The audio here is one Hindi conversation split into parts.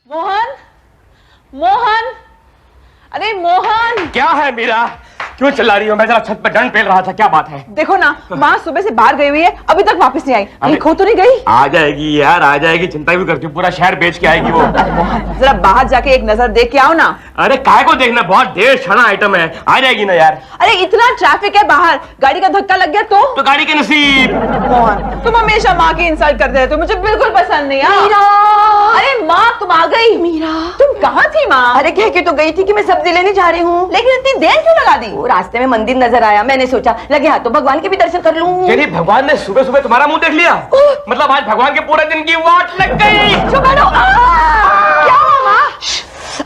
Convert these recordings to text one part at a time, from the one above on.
मोहन, मोहन, अरे मोहन। क्या है मीरा, क्यों चिल्ला रही हो? मैं जरा छत पर डंड पेल रहा था, क्या बात है? देखो ना, माँ सुबह से बाहर गई हुई है, अभी तक वापस नहीं आई। कहीं खो तो नहीं गई? आ जाएगी यार, आ जाएगी, चिंता भी करती हूँ, पूरा शहर बेच के आएगी वो। मोहन, जरा बाहर जाके एक नजर देख के आओ ना। अरे काहे को देखना, बहुत ढेर सारा आइटम है, आ जाएगी ना यार। अरे इतना ट्रैफिक है बाहर, गाड़ी का धक्का लग गया तो गाड़ी के नसीब। मोहन, तुम हमेशा माँ की इंसल्ट करते रहते हो, मुझे बिल्कुल पसंद नहीं है। अरे माँ, तुम आ गई। मीरा, तुम कहाँ थी माँ? अरे कह के तो गई थी कि मैं सब्जी लेने जा रही हूँ, लेकिन इतनी देर क्यों लगा दी? वो रास्ते में मंदिर नजर आया, मैंने सोचा लगे हाथ तो भगवान के भी दर्शन कर लूँ। यानी भगवान ने सुबह सुबह तुम्हारा मुंह देख लिया? मतलब आज भगवान के पूरे दिन की वाट लग गई। क्या हुआ माँ?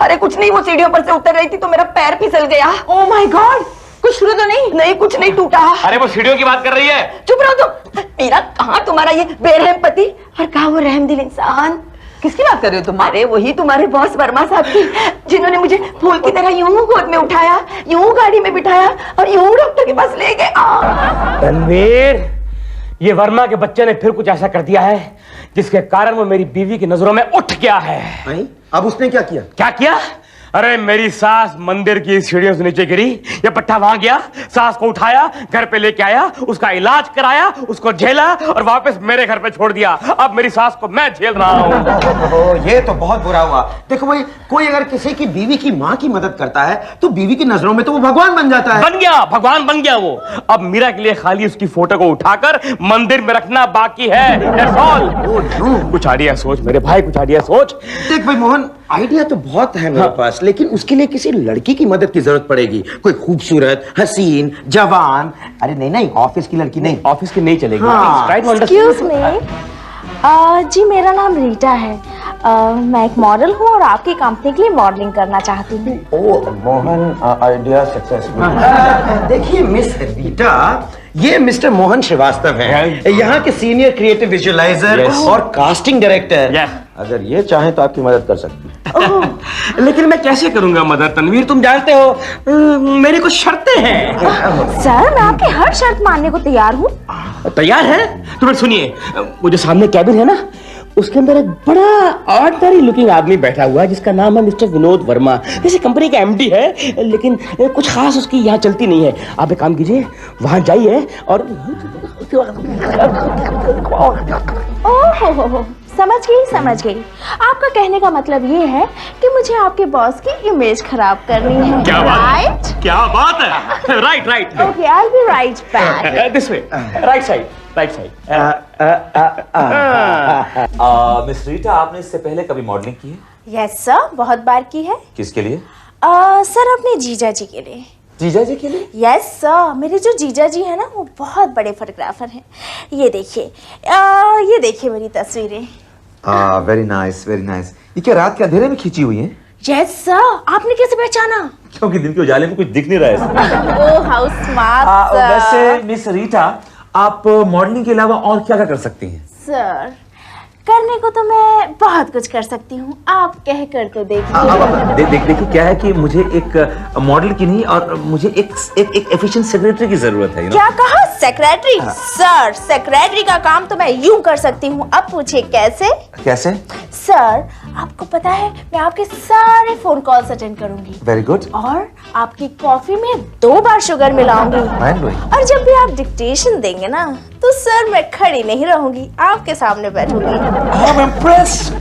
अरे कुछ नहीं, वो सीढ़ियों पर से उतर रही थी तो मेरा पैर फिसल गया। ओह माय गॉड, कुछ टूटा तो नहीं? नहीं, कुछ नहीं टूटा। अरे वो सीढ़ियों की बात कर रही है। चुप रहो तुम। मीरा, कहाँ तुम्हारा ये बेरहम पति और कहाँ वो रहमदिल इंसान? किसकी बात कर रहे हो तुम? अरे वही तुम्हारे बॉस वर्मा साहब की, जिन्होंने मुझे फूल की तरह यूं गोद में उठाया, यूं गाड़ी में बिठाया और यूं डॉक्टर के पास ले गए। रणवीर, ये वर्मा के बच्चे ने फिर कुछ ऐसा कर दिया है जिसके कारण वो मेरी बीवी की नजरों में उठ गया है। नहीं? अब उसने क्या किया? क्या किया? अरे मेरी सास मंदिर की सीढ़ियों से नीचे गिरी, ये पट्टा वहां गया, सास को उठाया, घर पे लेके आया, उसका इलाज कराया, उसको झेला और वापस मेरे घर पे छोड़ दिया। अब मेरी सास को मैं झेल रहा हूँ। ये तो बहुत बुरा हुआ। देखो भाई, कोई अगर किसी की बीवी की माँ की मदद करता है तो बीवी की नजरों में तो वो भगवान बन जाता है। बन गया, भगवान बन गया वो। अब मीरा के लिए खाली उसकी फोटो को उठाकर मंदिर में रखना बाकी है। That's all। कुछ आइडिया सोच मेरे भाई, कुछ आइडिया सोच। देख भाई मोहन, आइडिया तो बहुत है मेरे पास, लेकिन उसके लिए किसी लड़की की मदद की जरूरत पड़ेगी। कोई खूबसूरत, हसीन, जवान। अरे नहीं नहीं, ऑफिस की लड़की नहीं। ऑफिस की नहीं चलेगी। हाँ। एक्सक्यूज मी, जी मेरा नाम रीटा है। मैं एक मॉडल हूँ और आपकी कंपनी के लिए मॉडलिंग करना चाहती हूँ। ओ मोहन, आइडिया सक्सेसफुल। देखिए मिस रीटा, ये मिस्टर मोहन श्रीवास्तव हैं, यहाँ के सीनियर क्रिएटिव विजुअलाइजर और कास्टिंग डायरेक्टर। अगर ये चाहें तो आपकी मदद कर सकती हैं। लेकिन मैं कैसे करूंगा मदद तनवीर? तुम जानते हो मेरी कुछ शर्तें हैं। सर, मैं आपकी हर शर्त मानने को तैयार हूँ। तैयार है? तो फिर सुनिए, वो जो सामने कैबिन है ना, उसके अंदर एक बड़ा ऑर्डिनरी लुकिंग आदमी बैठा हुआ है जिसका नाम है मिस्टर विनोद वर्मा। वैसे कंपनी का एमडी है, लेकिन कुछ खास उसकी यहाँ चलती नहीं है। आप एक काम कीजिए, वहां जाइए और ओह, समझ गई। आपका कहने का मतलब ये है कि मुझे आपके बॉस की इमेज खराब करनी है। क्या बात है? राइट? क्या बात है? Right. Okay, I will be right back. This way, right side. Miss Rita, आपने इससे पहले कभी मॉडलिंग की है? यस सर, बहुत बार की है। किसके लिए? सर, अपने जीजा जी के लिए। जीजा जी के लिए? यस सर, मेरे जो जीजा जी है ना, वो बहुत बड़े फोटोग्राफर हैं। ये देखिए मेरी तस्वीरें। Very nice, very nice. ये क्या रात के अंधेरे में खींची हुई है? यस सर, आपने कैसे पहचाना? क्योंकि दिन के उजाले में कुछ दिख नहीं रहा है। Oh how smart sir. वैसे मिस रीटा, आप मॉडलिंग के अलावा और क्या क्या कर सकती हैं? सर, करने को तो मैं बहुत कुछ कर सकती हूँ, आप कह कर तो देखिए। देखिए क्या है कि मुझे एक मॉडल की नहीं और मुझे एक एफिशिएंट सेक्रेटरी की जरूरत है। क्या कहा? सेक्रेटरी? सर, सेक्रेटरी का काम तो मैं यूं कर सकती हूँ। अब पूछे कैसे? कैसे? सर, आपको पता है मैं आपके सारे फोन कॉल्स अटेंड करूंगी। Very good. और आपकी कॉफी में 2 बार शुगर मिलाऊंगी। और जब भी आप डिक्टेशन देंगे ना, तो सर मैं खड़ी नहीं रहूंगी, आपके सामने बैठूंगी। I am impressed,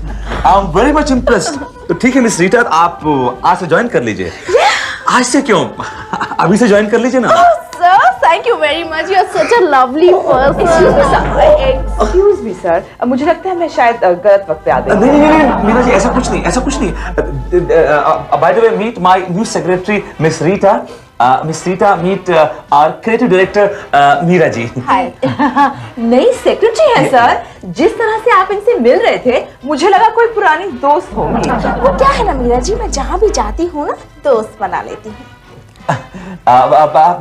I am very much impressed. तो ठीक है मिस रीटा, आप आज से ज्वाइन कर लीजिए। आज से क्यों, अभी से ज्वाइन कर लीजिए ना। Sir, thank you very much. You are such a lovely person. Excuse me sir, मुझे लगता है मैं शायद गलत वक्त पे आ गई। नहीं मीरा जी, ऐसा कुछ नहीं। By the way, meet my new secretary miss Rita. Miss Rita, meet our creative director Meera ji. Hi. नई सेक्रेटरी है सर। जिस तरह से आप इनसे मिल रहे थे, मुझे लगा कोई पुरानी दोस्त होंगी। वो क्या है ना मीरा जी, मैं जहाँ भी जाती हूँ ना, दोस्त बना लेती हूँ।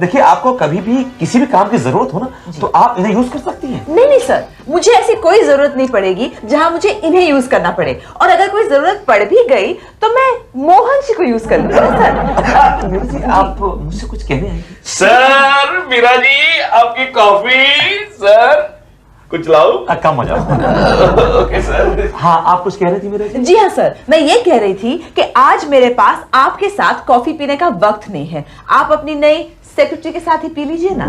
देखिए, आपको कभी भी किसी भी काम की जरूरत हो ना, तो आप इन्हें यूज कर सकती हैं। नहीं सर, मुझे ऐसी कोई जरूरत नहीं पड़ेगी जहां मुझे इन्हें यूज करना पड़े। और अगर कोई जरूरत पड़ भी गई तो मैं मोहन जी को यूज कर लूंगा सर। मीरा जी, आप मुझसे कुछ कहने आएंगे? सर, मीरा जी आपकी कॉफी। सर कुछ लाओ? कम हो जाओ। Okay sir. हाँ, आप कुछ कह रहे थे मेरे? जी हाँ सर, मैं ये कह रही थी कि आज मेरे पास आपके साथ कॉफी पीने का वक्त नहीं है। आप अपनी नई सेक्रेटरी के साथ ही पी लीजिए ना।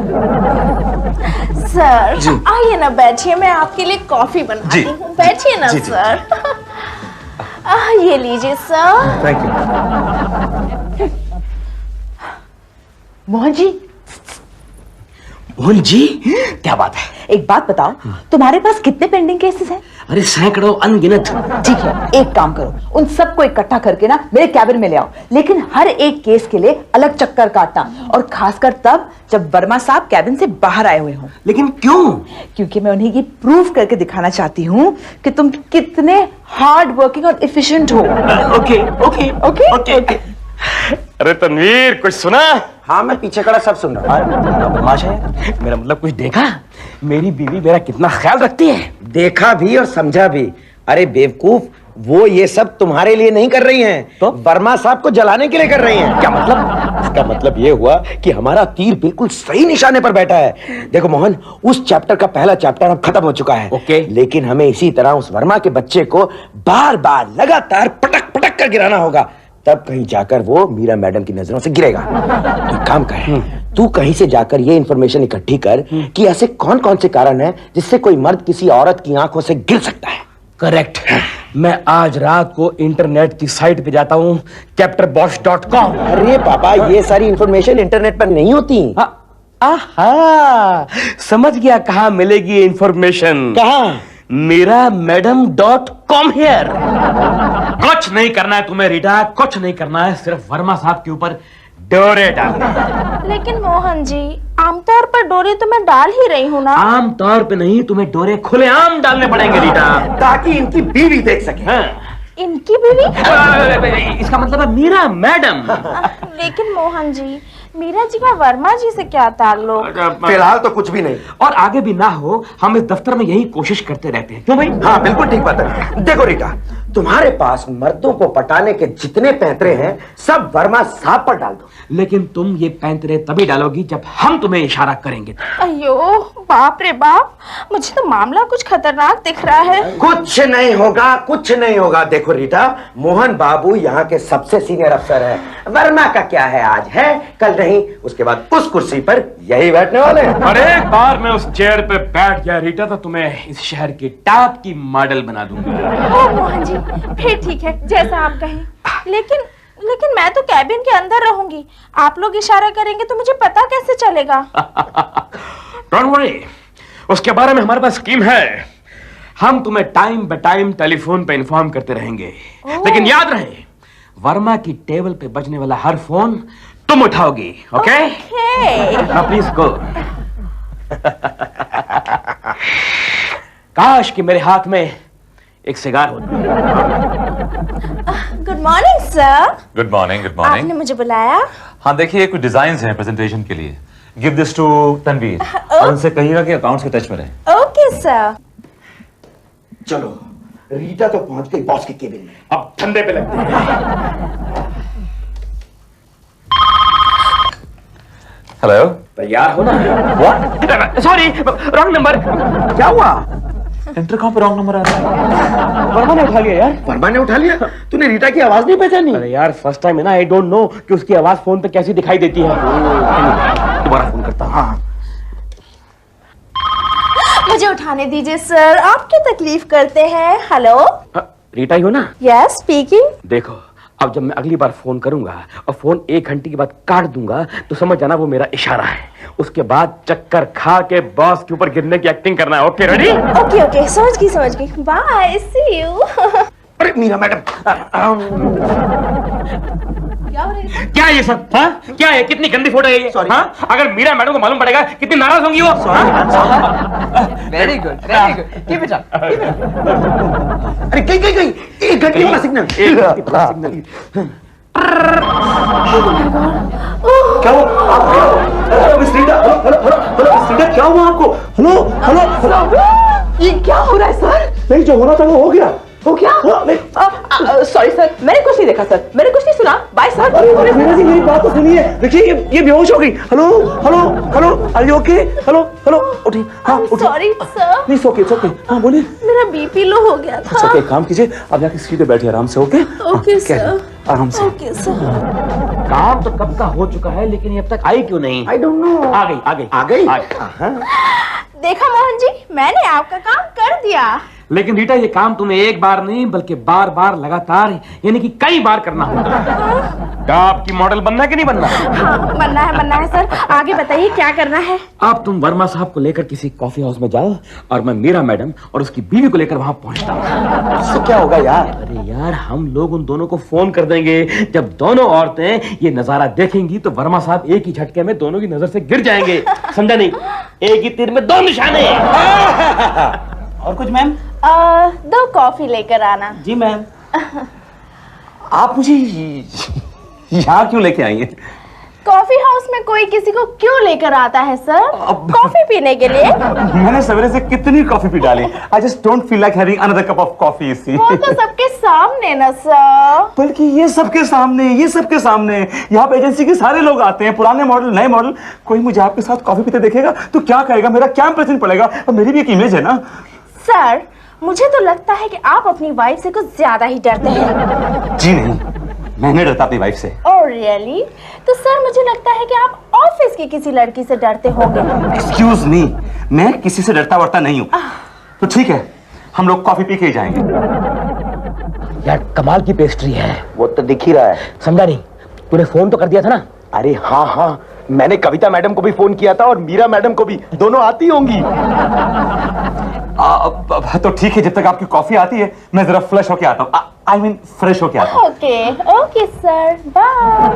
सर आइए ना, बैठिए, मैं आपके लिए कॉफी बनाती हूँ। बैठिए ना सर। ये लीजिए sir. Thank you. Mohan ji, Mohan ji, क्या बात है? एक बात बताओ, तुम्हारे पास कितने पेंडिंग केसेस हैं? अरे सैकड़ों, अनगिनत। ठीक है, एक काम करो, उन सबको इकट्ठा करके ना मेरे कैबिन में ले आओ, लेकिन हर एक केस के लिए अलग चक्कर काटना, और खासकर तब जब वर्मा साहब कैबिन से बाहर आए हुए हों। लेकिन क्यों? क्योंकि मैं उन्हें ये प्रूव करके दिखाना चाहती हूँ कि तुम कितने हार्ड वर्किंग और एफिशिएंट हो। Okay okay okay okay. अरे तनवीर, कुछ सुना? हाँ, मैं पीछे खड़ा सब सुन रहा हूँ। बदमाश है। मेरा मतलब कुछ देखा? मेरी बीवी मेरा कितना ख्याल रखती है। देखा भी और समझा भी। अरे बेवकूफ, वो ये सब तुम्हारे लिए नहीं कर रही हैं, तो वर्मा साहब को जलाने के लिए कर रही हैं। क्या मतलब? इसका मतलब ये हुआ कि हमारा तीर बिल्कुल सही निशाने पर बैठा है। देखो मोहन, उस चैप्टर का पहला चैप्टर अब खत्म हो चुका है। ओके। लेकिन हमें इसी तरह उस वर्मा के बच्चे को बार बार लगातार पटक पटक कर गिराना होगा, तब कहीं जाकर वो मीरा मैडम की नजरों से गिरेगा। तो काम कर, तू कहीं से जाकर ये इंफॉर्मेशन इकट्ठी कर कि ऐसे कौन कौन से कारण हैं जिससे कोई मर्द किसी औरत की आंखों से गिर सकता है। करेक्ट। मैं आज रात को इंटरनेट की साइट पे जाता हूँ, captainboss.com। अरे बाबा, ये सारी इंफॉर्मेशन इंटरनेट पर नहीं होती। आहा, समझ गया कहाँ मिलेगी इंफॉर्मेशन। कहाँ? मेरा madam.com हियर। कुछ नहीं करना है तुम्हें रीटा, कुछ नहीं करना है, सिर्फ वर्मा साहब के ऊपर डोरे डालने। लेकिन मोहन जी, आमतौर पर डोरे तो मैं डाल ही रही हूँ ना। आम तौर पे नहीं, तुम्हें डोरे खुलेआम डालने पड़ेंगे रीटा, ताकि इनकी बीवी देख सके। हाँ। इनकी बीवी? इसका मतलब है मीरा मैडम। लेकिन मोहन जी, मीरा जी का वर्मा जी से क्या ताल्लुक? फिलहाल तो कुछ भी नहीं, और आगे भी ना हो। हम इस दफ्तर में यही कोशिश करते रहते हैं। क्यों भाई? हाँ बिल्कुल ठीक बात है। देखो रीटा, तुम्हारे पास मर्दों को पटाने के जितने पैंतरे हैं सब वर्मा साहब पर डाल दो। लेकिन तुम ये पैंतरे तभी डालोगी जब हम तुम्हें इशारा करेंगे। अयो बाप रे बाप, मुझे तो मामला कुछ खतरनाक दिख रहा है। कुछ नहीं होगा, कुछ नहीं होगा। देखो रीटा, मोहन बाबू यहाँ के सबसे सीनियर अफसर है। वर्मा का क्या है, आज है कल नहीं, उसके बाद उस कुर्सी पर यही बैठने वाले हैं। और एक बार मैं उस चेयर पे बैठ गया रीटा, तो तुम्हें इस शहर की टॉप की मॉडल बना दूंगा। ओ मोहन जी, फिर ठीक है, जैसा आप कहें। लेकिन मैं तो कैबिन के अंदर रहूंगी, आप लोग इशारा करेंगे तो मुझे पता कैसे चलेगा? डोंट वरी, उसके बारे में हमारे पास स्कीम है। हम तुम्हें टाइम ब टाइम टेलीफोन पे इन्फॉर्म करते रहेंगे। लेकिन याद रहे, वर्मा की टेबल पे बजने वाला हर फोन तुम उठाओगी। ओके? Now please go. काश कि मेरे हाथ में एक सिगार होता। Good morning sir. Good morning, good आपने मॉर्निंग। मुझे बुलाया? हाँ, देखिए कुछ डिजाइन्स हैं प्रेजेंटेशन के लिए। गिव दिस टू तनवीर और उनसे कहिएगा कि अकाउंट्स के टच में रहे। Okay sir. चलो, रीटा तो पहुंच गई बॉस के केबिन में। अब धंधे पे लगते हैं। हेलो, तैयार हो ना? व्हाट? Sorry, wrong number. क्या हुआ? इंटरकॉम पे रॉन्ग नंबर आ रहा है। वर्मा ने उठा लिया यार। वर्मा ने उठा लिया? तूने रीटा की आवाज नहीं पहचानी? अरे यार, फर्स्ट टाइम है ना, आई डोंट नो कि उसकी आवाज फोन पे कैसी दिखाई देती है। दोबारा फोन करता हूँ। हाँ। मुझे उठाने दीजिए सर, आप क्यों तकलीफ करते हैं? हेलो, रीटा ही हो ना? Yes speaking. देखो, अब जब मैं अगली बार फोन करूंगा और फोन 1 घंटे के बाद काट दूंगा, तो समझ जाना वो मेरा इशारा है। उसके बाद चक्कर खा के बॉस के ऊपर गिरने की एक्टिंग करना है। Okay, ready? ओके ओके, समझ गई। Bye, see you. अरे मीरा मैडम, क्या ये सब? हाँ, क्या है? कितनी गंदी फोटो है ये? Sorry. हाँ? अगर मीरा मैडम को मालूम पड़ेगा कितनी नाराज होंगी वो। Very good, very good, keep it up. अरे गई 1 घंटे वाला सिग्नल। सिग्नल। क्या हुआ? Hello miss Rita, hello miss Rita, क्या हुआ आपको? हेलो, ये क्या हो रहा है सर? नहीं, जो होना था वो हो गया। हो गया? सॉरी सर, मैंने कुछ नहीं देखा सर, मैंने कुछ नहीं सुना। Bye sir. अरे मीरा जी मेरी बात तो सुनिए, देखिए ये बेहोश हो गई। Hello hello hello, are you okay? Hello hello, उठिए। हाँ उठिए। Sorry sir, please okay, okay. हाँ बोलिए। मेरा बीपी लो हो गया था। ओके, काम कीजिए, अब जाके सीधे बैठिए आराम से। ओके ओके सर, आराम से। Okay sir. काम तो कब का हो चुका है, लेकिन ये अब तक आई क्यों नहीं? I don't know. आ गई, आ गई, आ गई? देखा मोहन जी, मैंने आपका काम कर दिया। लेकिन रीटा, ये काम तुम्हें एक बार नहीं बल्कि बार बार लगातार, यानी कि कई बार करना होगा। क्या आपकी मॉडल बनना है कि नहीं बनना? हाँ, बनना है सर। आगे बताइए क्या करना है? अब तुम वर्मा साहब को लेकर किसी कॉफी हाउस में जाओ और मैं मीरा मैडम और उसकी बीवी को लेकर वहां पहुंचता हूँ। इससे क्या होगा यार? अरे यार, हम लोग उन दोनों को फोन कर देंगे। जब दोनों औरतें ये नजारा देखेंगी तो वर्मा साहब एक ही झटके में दोनों की नजर से गिर जाएंगे। समझा नहीं? एक ही तीर में दो निशाने। और कुछ मैम? 2 कॉफी लेकर आना। जी मैम। आप मुझे यहाँ क्यों लेके आई हैं? कॉफी हाउस में कोई किसी को क्यों लेकर आता है सर? कॉफी पीने के लिए। मैंने सवेरे से कितनी कॉफी पी डाली। I just don't feel like having another cup of coffee, you see. वो तो सबके सामने ना सर। बल्कि ये सबके सामने, ये सबके सामने। यहाँ पे एजेंसी के सारे लोग आते हैं, पुराने मॉडल, नए मॉडल। कोई मुझे आपके साथ कॉफी पीते देखेगा तो क्या कहेगा? मेरा क्या इंप्रेशन पड़ेगा? और मेरी भी एक इमेज है ना। सर, मुझे तो लगता है कि आप अपनी वाइफ से कुछ ज्यादा ही डरते हैं। जी नहीं, मैं नहीं डरता अपनी वाइफ से। Oh really? तो सर, मुझे लगता है कि आप ऑफिस की किसी लड़की से डरते होंगे। एक्सक्यूज मी, मैं किसी से डरता वरता नहीं हूँ। तो ठीक है, हम लोग कॉफी पी के ही जाएंगे। यार, कमाल की पेस्ट्री है। वो तो दिख ही रहा है। समझा नहीं? तूने फोन तो कर दिया था ना? अरे हाँ हाँ, मैंने कविता मैडम को भी फोन किया था और मीरा मैडम को भी। दोनों आती होंगी। तो ठीक है, जब तक आपकी कॉफी आती है मैं जरा फ्रेश होके आता हूँ। आई मीन फ्रेश होके आता हूँ। Okay okay sir, bye.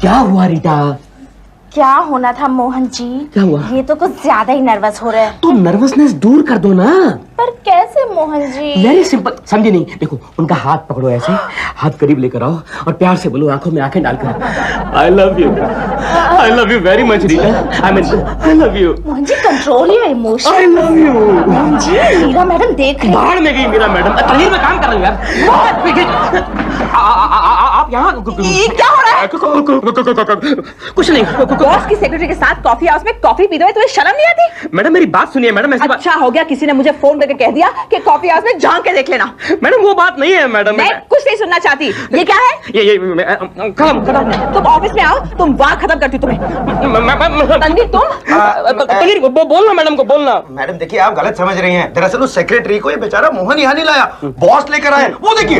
क्या हुआ रीटा? क्या होना था मोहन जी? क्या हुआ? ये तो कुछ ज्यादा ही नर्वस हो रहे हैं। तुम नर्वसनेस दूर कर दो ना। पर कैसे मोहन जी? वेरी सिंपल, समझे नहीं? देखो, उनका हाथ पकड़ो, ऐसे हाथ करीब लेकर आओ और प्यार से बोलो, आंखों में आंखें डालकर, I love you very much Rita. I mean I love you. Mohan ji, control your emotion. I love you. Mohan ji, Meera madam देख रही। बाहर में गई मीरा मैडम। तहरीर में काम कर रही हूँ यार। आप यहाँ क्या हो रहा है? कुछ नहीं। बॉस की सेक्रेटरी के साथ कॉफी हाउस में कॉफी पी रहे हो, तुम्हें शर्म नहीं आती? मैडम मेरी बात सुनिए मैडम। ऐसी अच्छा हो गया किसी ने मुझे फोन करके कह दिया कि कॉफी हाउस में झांक के देख लेना। मैडम वो बात नहीं है मैडम। मैं कुछ नहीं सुनना चाहती। ये क्या है? ये खत्म। तुम ऑफिस में आओ, तुम वहां खत्म करती हूँ तुम्हें। तन्वी, तुम बोलना मैडम को, बोलना। मैडम देखिए, आप गलत समझ रही हैं। दरअसल उस सेक्रेटरी को ये बेचारा मोहन यहाँ नहीं लाया, बॉस लेकर आए। वो देखिए।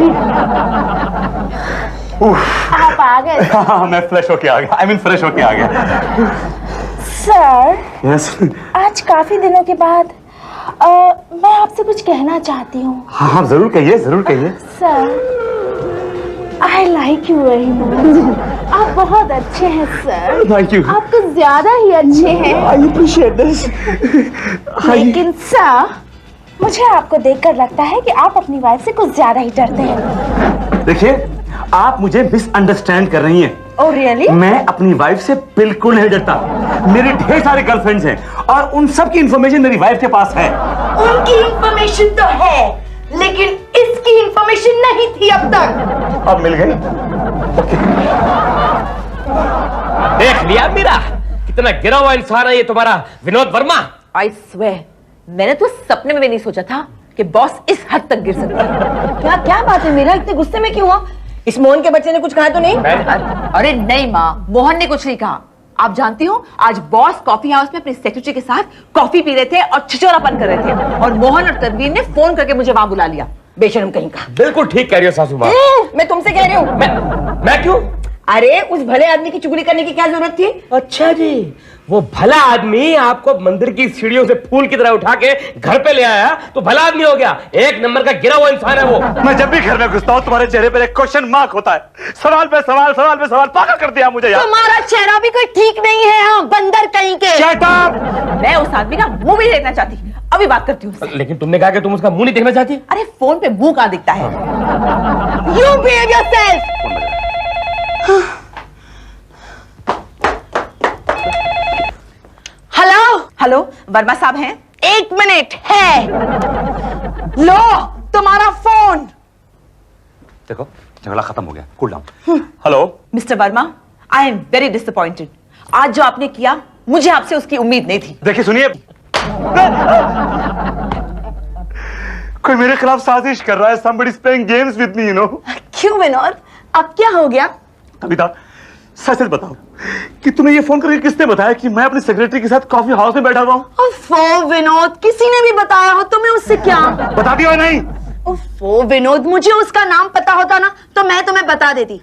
आप आ गए हाँ, मैं फ्रेश होके आ गया। आई मीन फ्रेश होके आ गया। सर। यस। आज काफी दिनों के बाद मैं आपसे कुछ कहना चाहती हूँ। हाँ, जरूर कहिए, जरूर कहिए। Sir, I like you very much. आप बहुत अच्छे हैं सर। Thank you. आप कुछ ज्यादा ही अच्छे हैं। I appreciate this. लेकिन सर, मुझे आपको देखकर लगता है कि आप अपनी वाइफ से कुछ ज्यादा ही डरते हैं। देखिए, आप मुझे मिसअंडरस्टैंड कर रही हैं। Oh really? मैं अपनी वाइफ से बिल्कुल नहीं डरता। मेरे ढेर सारे गर्लफ्रेंड्स हैं और उन सब की इंफॉर्मेशन मेरी वाइफ के पास है। उनकी इंफॉर्मेशन तो है, लेकिन इसकी इंफॉर्मेशन नहीं थी अब तक। अब मिल गई। देख लिया मीरा, कितना गिरा हुआ इंसान है ये तुम्हारा विनोद वर्मा। आई स्वेयर, मैंने तो सपने में भी नहीं सोचा था कि बॉस इस हद तक गिर सकता है। क्या क्या बात है मेरा, इतने गुस्से में क्यों हुआ? इस मोहन के बच्चे ने कुछ कहा तो नहीं? अरे नहीं माँ, मोहन ने कुछ नहीं कहा। आप जानती हो, आज बॉस कॉफी हाउस में अपनी सेक्रेटरी के साथ कॉफी पी रहे थे और छिछोरापन कर रहे थे, और मोहन और तनवीर ने फोन करके मुझे वहां बुला लिया। बेशरम कहीं का। बिल्कुल ठीक कह रही हो सासू माँ। मैं तुमसे कह रही हूँ। मैं क्यों? अरे, उस भले आदमी की चुगली करने की क्या जरूरत थी? अच्छा जी, वो भला आदमी आपको मंदिर की सीढ़ियों से फूल की तरह उठा के घर पे ले आया तो भला आदमी हो गया। एक नंबर का गिरा हुआ इंसान है वो। मैं जब भी घर में घुसता हूँ तुम्हारे चेहरे पर एक क्वेश्चन मार्क होता है। सवाल पे सवाल, सवाल पे सवाल, पागल कर दिया मुझे यार। तुम्हारा चेहरा भी कोई ठीक नहीं है। हाँ, बंदर कहीं के। Shut up! मैं उस आदमी का मुंह भी देखना चाहती, अभी बात करती हूँ उससे। लेकिन तुमने कहा कि तुम उसका मुंह नहीं देखना चाहती। अरे फोन पे मुंह कहाँ दिखता है? You behave yourself. Hello, Verma साहब हैं? 1 मिनट है। लो तुम्हारा फोन। देखो झगड़ा खत्म हो गया, cool down. Hello mister Verma, I am very disappointed. आज जो आपने किया, मुझे आपसे उसकी उम्मीद नहीं थी। देखिए सुनिए, कोई मेरे खिलाफ साजिश कर रहा है। somebody is playing games with me, you know। क्यों विनोद, अब क्या हो गया? कविता सच सच बताओ कि तुम्हें ये फोन करके किसने बताया कि मैं अपनी सेक्रेटरी के साथ कॉफी हाउस में बैठा हुआ हूँ? ओफो विनोद, किसी ने भी बताया हो तुम्हें, उससे क्या? बता दिया नहीं? ओफो विनोद, मुझे उसका नाम पता होता ना तो मैं तुम्हें बता देती,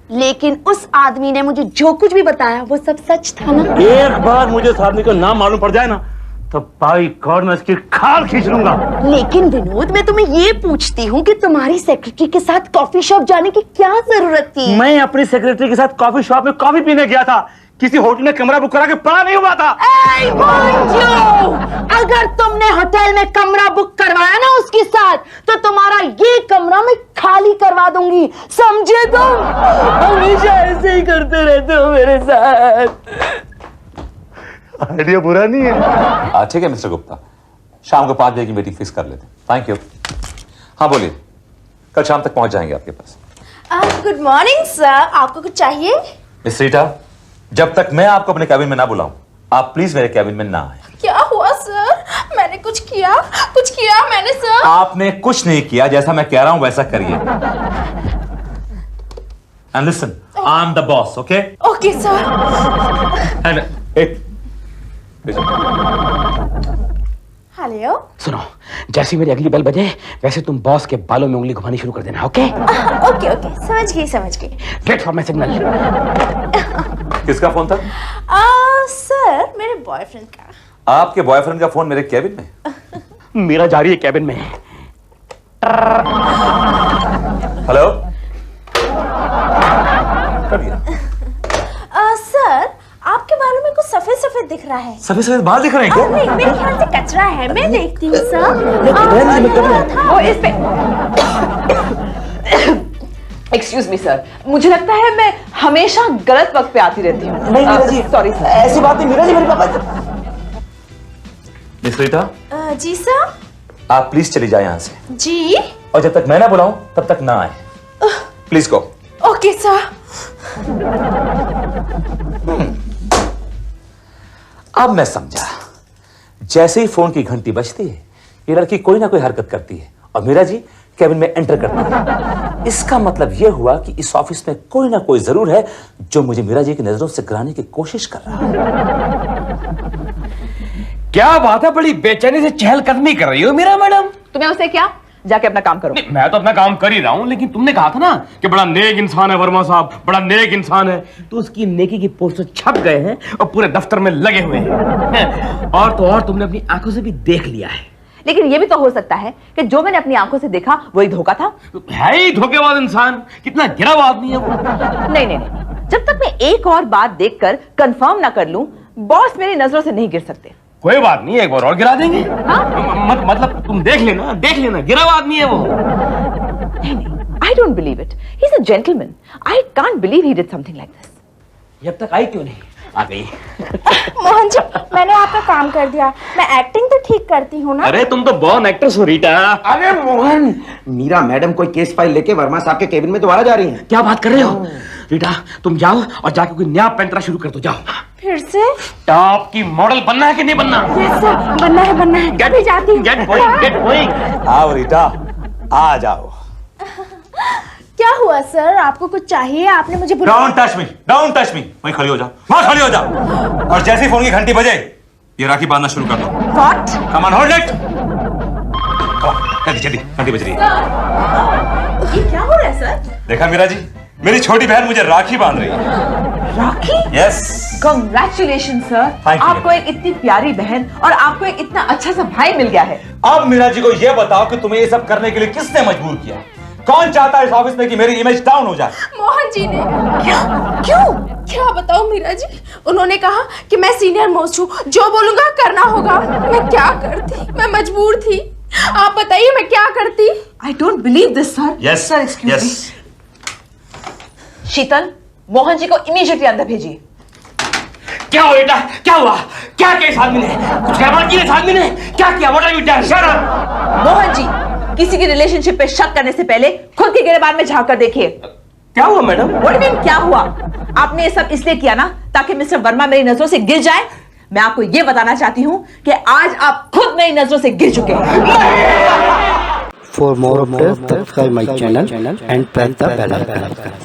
लेकिन उस आदमी ने मुझे जो कुछ भी बताया वो सब सच था ना। एक बार मुझे इस आदमी का नाम मालूम पड़ जाए ना तो बाई गॉड मैं इसकी खाल खींच लूंगा। लेकिन विनोद, मैं तुम्हें ये पूछती हूँ कि तुम्हारी सेक्रेटरी के साथ कॉफी शॉप जाने की क्या जरूरत थी? मैं अपनी सेक्रेटरी के साथ कॉफी शॉप में कॉफी पीने गया था। किसी होटल में कमरा बुक करा के पड़ा नहीं हुआ था। ऐ मंजू, अगर तुमने होटल में कमरा बुक करवाया ना उसके साथ, तो तुम्हारा ये कमरा मैं खाली करवा दूंगी, समझे तुम? हमेशा ऐसे ही करते रहते हो मेरे साथ। आइडिया बुरा नहीं है। ठीक है मिस्टर गुप्ता, शाम को 5 बजे की मीटिंग फिक्स कर लेते हैं। Thank you. हाँ बोलिए, कल शाम तक पहुंच जाएंगे आपके पास। गुड मॉर्निंग सर, आपको कुछ चाहिए? मिस रीटा, जब तक मैं आपको अपने कैबिन में ना बुलाऊं, आप प्लीज मेरे कैबिन में ना आए। क्या हुआ सर? मैंने कुछ किया मैंने सर? आपने कुछ नहीं किया, जैसा मैं कह रहा हूं वैसा करिए। And listen, I am the boss, okay? Okay sir. And hello. सुनो, जैसी मेरी अगली बेल बजे वैसे तुम बॉस के बालों में उंगली घुमानी शुरू कर देना, ओके? ओके ओके, समझ गई। Wait for my signal. किसका फोन था? सर, मेरे बॉयफ्रेंड का। आपके बॉयफ्रेंड का फोन मेरे कैबिन में? मेरा जा रही है कैबिन में। हेलो, कर दिया। सर, आपके बालों में कुछ सफेद सफेद दिख रहा है। सफेद सफेद बाल दिख रहे हैं क्या? नहीं, मेरे ख्याल से कचरा है, मैं देखती हूँ सर। वो इस पे एक्सक्यूज मी सर, मुझे लगता है मैं हमेशा गलत वक्त पे आती रहती हूँ। नहीं मीरा जी, सॉरी सर। ऐसी बात नहीं मीरा जी, मेरे पापा। मिस रीटा, जी सर। आप प्लीज चली जाए यहां से, जी। और जब तक मैं ना बुलाऊं तब तक ना आए। Please go. Okay sir. अब मैं समझा, जैसे ही फोन की घंटी बजती है ये लड़की कोई ना कोई हरकत करती है और मीरा जी कैबिन में एंटर करती है। इसका मतलब यह हुआ कि इस ऑफिस में कोई ना कोई जरूर है जो मुझे मीरा जी की नजरों से गिराने की कोशिश कर रहा है। क्या बात है, बड़ी बेचैनी से चहलकदमी कर रही हो मीरा मैडम? तुम्हें उससे क्या, जाके अपना काम करो। नहीं, मैं तो अपना काम कर ही रहा हूं, लेकिन तुमने कहा था ना कि बड़ा नेक इंसान है वर्मा साहब, बड़ा नेक इंसान है, तो उसकी नेकी की पोस्टर छप गए हैं और पूरे दफ्तर में लगे हुए हैं। और तो और तुमने अपनी आंखों से भी देख लिया है। लेकिन ये भी तो हो सकता है कि जो मैंने अपनी आंखों से देखा वही धोखा था। है ही धोखेबाज इंसान, कितना गिरा हुआ आदमी है वो। नहीं, जब तक मैं एक और बात देखकर कंफर्म ना कर लूं, बॉस मेरी नजरों से नहीं गिर सकते। कोई बात नहीं, एक बार और गिरा देंगे। मतलब तुम देख लेना, गिरा हुआ आदमी है वो। नहीं, I don't believe it. He's a gentleman. I can't believe he did something like this. ये अब तक आई क्यों नहीं? आ गई। मोहन जी, मैंने आपका काम कर दिया। मैं एक्टिंग तो ठीक करती हूँ ना? अरे तुम तो बॉर्न एक्ट्रेस हो रीटा। अरे मोहन, मीरा मैडम कोई केस फाइल लेके वर्मा साहब के केबिन में दोबारा जा रही हैं। क्या बात कर रहे हो रीटा? तुम जाओ और जाके कोई नया पेंटरा शुरू कर दो, जाओ। फिर से? टॉप की मॉडल बनना है कि नहीं बनना? यस सर, बनना है। अभी जाती हूँ। Get going. आओ रीटा, आ जाओ। क्या हुआ सर, आपको कुछ चाहिए? आपने मुझे डोंट टच मी। वहीं खड़ी हो जाओ, वहां खड़ी हो जाओ। और जैसे ही फोन की घंटी बजे ये राखी बांधना शुरू कर दो। What? Come on, hold it. जल्दी, घंटी बज रही है। ये क्या हो रहा है सर? देखा मीरा जी, मेरी छोटी बहन मुझे राखी बांध रही है। राखी? यस। Congratulations सर। Thank you. आपको एक इतनी प्यारी बहन और आपको एक इतना अच्छा सा भाई मिल गया है। अब मीरा जी को यह बताओ कि तुम्हें ये सब करने के लिए किसने मजबूर किया? कौन चाहता है इस ऑफिस में कि मेरी इमेज डाउन हो जाए? मोहन जी ने। क्यों? क्या बताऊं मीरा जी, उन्होंने कहा कि मैं सीनियर मोस्ट हूँ, जो बोलूंगा करना होगा। मैं क्या करती, मैं मजबूर थी। आप बताइए मैं क्या करती? I don't believe this sir. Yes sir excuse me। शीतल, मोहन जी को इमीडिएटली अंदर भेजिए। क्या हुआ बेटा, क्या हुआ? क्या किया इस आदमी ने? कुछ गड़बड़ की इस आदमी ने? क्या किया? What have you done? Shut up. Mohan ji, किसी की रिलेशनशिप पे शक करने से पहले खुद के गिरेबान में झांक कर देखिए। क्या हुआ मैडम? व्हाट मीन क्या हुआ? आपने ये सब इसलिए किया ना ताकि मिस्टर वर्मा मेरी नजरों से गिर जाए। मैं आपको ये बताना चाहती हूँ कि आज आप खुद मेरी नजरों से गिर चुके हैं। For more updates, subscribe my channel and press the bell icon.